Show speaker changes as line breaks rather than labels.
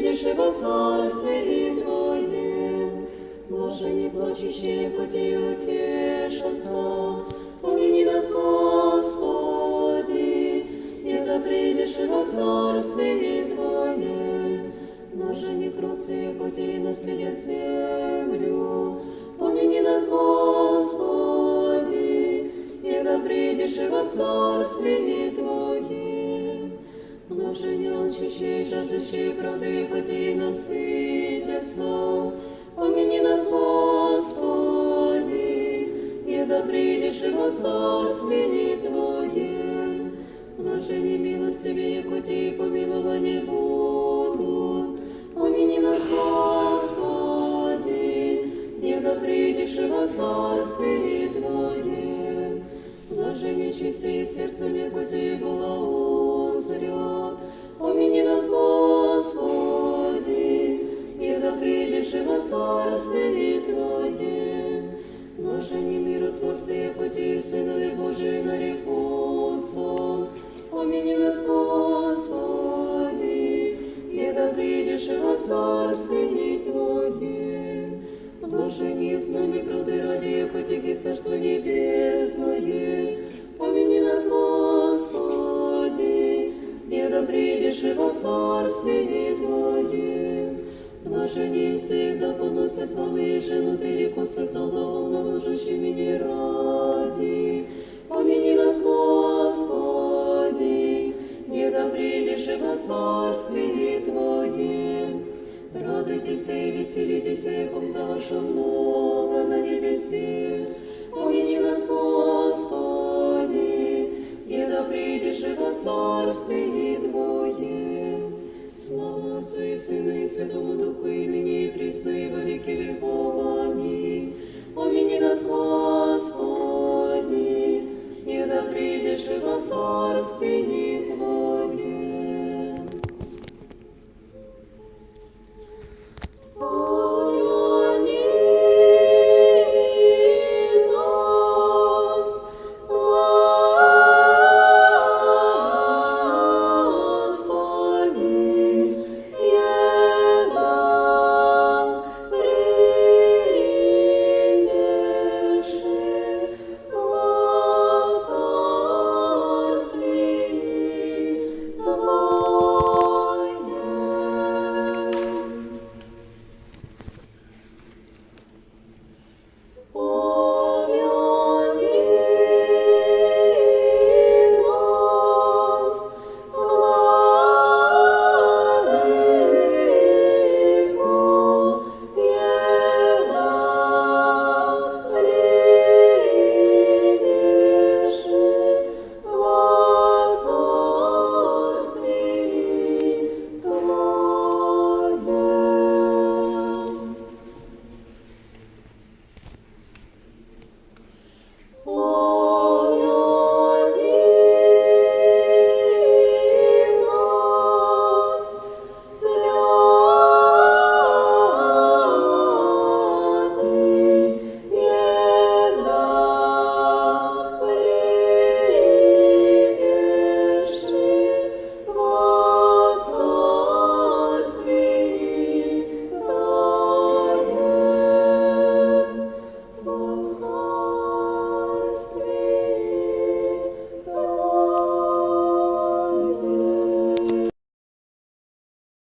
придешь во царстве Твоем. Блаженни плачущие, коти утешатся, помяни нас, Господи, еда придешь во царстве Твоем. Блаженни кротцы, коти наследят землю, помяни нас, Господи, еда придешь во царстве Твоем. Блаженни алчущие, жаждущие правды, коти насытятся, помяни нас, Господи, еда придешь во царстве Твоем. Блаженни милостивые, коти помилования будут, помяни нас, Господи, еда придешь во царстве Твоем. Блаженни чистые сердцем, коти благоузрят, помяни нас, Господи, еда придешь во царстве Твоем. Блаженни миротворцы, коти сынове Божии нарекутся, помяни нас, Господи, еда придешь во царстве Твоем. Блаженни знания правды ради, коти царство небесное, помяни нас, Господи, еда придешь во царстве Твоем. Блаженни всегда поносят вам и жену далекося за волнующими не ради. Помяни нас, Господи, еда придешь во царстве Твоем. Радуйтесь и веселитесь, яко ваша много на небесе. Помяни нас, Господи, еда придешь во царстве Твоем. Слава Отцу и Сыну и Святому Духу, и ныне и присно, и во веки веков. Аминь. Помяни нас, Господи, еда придешь во царстве